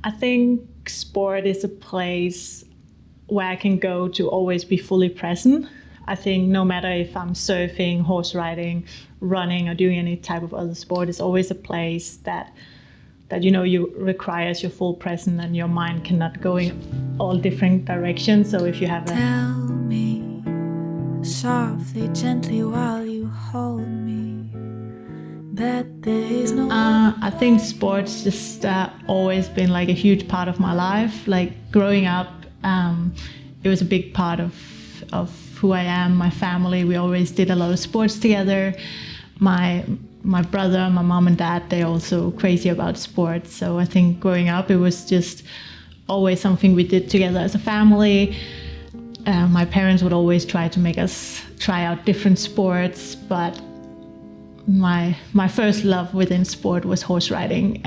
I think sport is a place where I can go to always be fully present. I think no matter if I'm surfing, horse riding, running, or doing any type of other sport, it's always a place that you requires your full presence and your mind cannot go in all different directions. So if you have Tell me softly, gently while you hold me that there is no I think sports just always been like a huge part of my life. Like growing up, it was a big part of who I am, my family. We always did a lot of sports together. My brother, my mom and dad, they're also crazy about sports. So I think growing up, it was just always something we did together as a family. My parents would always try to make us try out different sports, but my first love within sport was horse riding.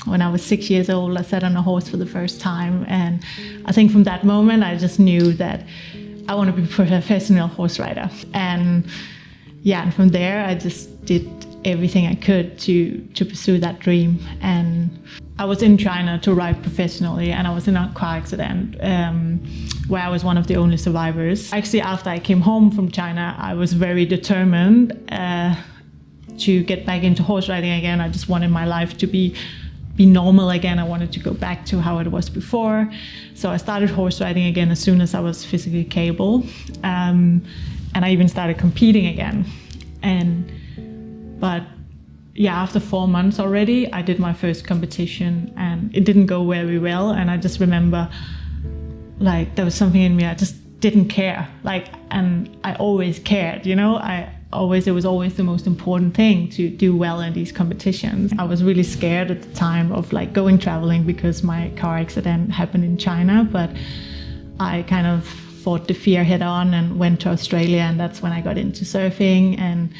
When I was 6 years old, I sat on a horse for the first time, and I think from that moment I just knew that I want to be a professional horse rider. And from there I just did everything I could to pursue that dream. And I was in China to ride professionally, and I was in a car accident where I was one of the only survivors. Actually, after I came home from China, I was very determined to get back into horse riding again. I just wanted my life to be normal again. I wanted to go back to how it was before. So I started horse riding again as soon as I was physically capable. And I even started competing again. But after 4 months already, I did my first competition and it didn't go very well. And I just remember like there was something in me, I just didn't care. And I always cared, it was always the most important thing to do well in these competitions. I was really scared at the time of like going traveling because my car accident happened in China, but I kind of fought the fear head on and went to Australia, and that's when I got into surfing. And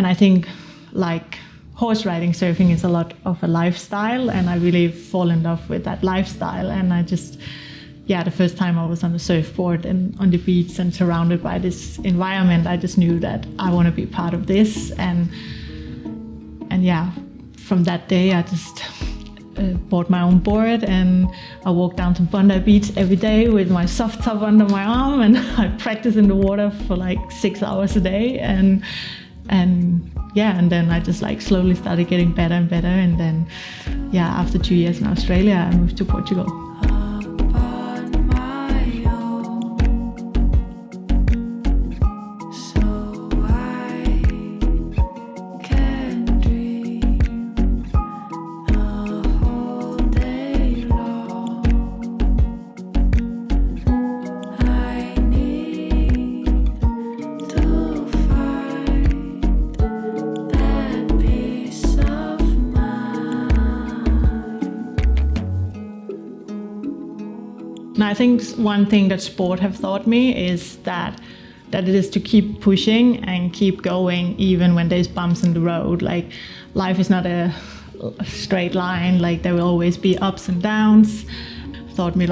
I think like horse riding, surfing is a lot of a lifestyle, and I really fall in love with that lifestyle. And I just the first time I was on the surfboard and on the beach and surrounded by this environment, I just knew that I want to be part of this. And from that day, I just bought my own board, and I walked down to Bondi Beach every day with my soft top under my arm, and I practiced in the water for like 6 hours a day. And then I just like slowly started getting better and better. And then, after 2 years in Australia, I moved to Portugal. I think one thing that sport have taught me is that it is to keep pushing and keep going even when there's bumps in the road. Like life is not a straight line, like there will always be ups and downs. Taught me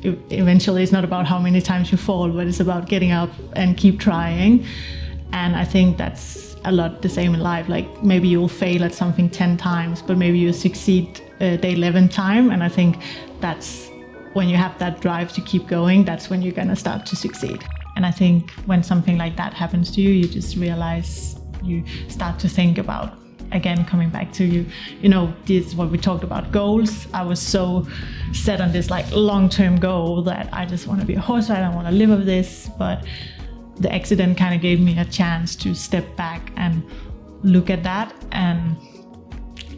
eventually it's not about how many times you fall, but it's about getting up and keep trying. And I think that's a lot the same in life. Like maybe you'll fail at something 10 times, but maybe you'll succeed the 11th time. And I think that's when you have that drive to keep going, that's when you're gonna start to succeed. And I think when something like that happens to you, you just realize, you start to think about, again, coming back to this is what we talked about, goals. I was so set on this like long-term goal that I just want to be a horse rider, I want to live of this. But the accident kind of gave me a chance to step back and look at that. And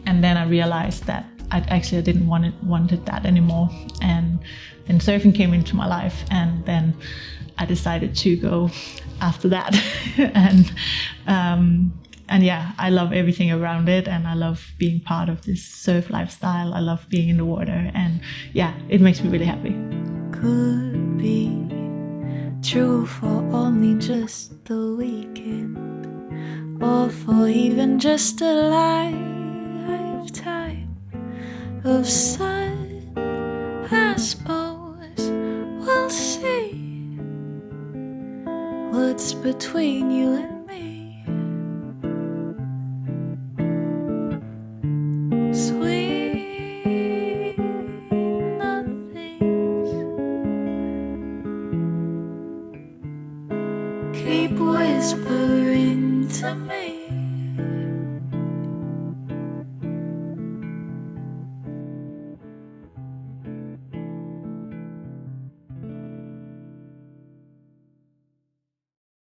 then I realized that I didn't wanted that anymore. And then surfing came into my life, and then I decided to go after that. I love everything around it, and I love being part of this surf lifestyle. I love being in the water, and it makes me really happy. Could be true for only just the weekend, or for even just a lifetime of sun, I suppose. We'll see what's between you and me. Sweet nothings keep whispering to me.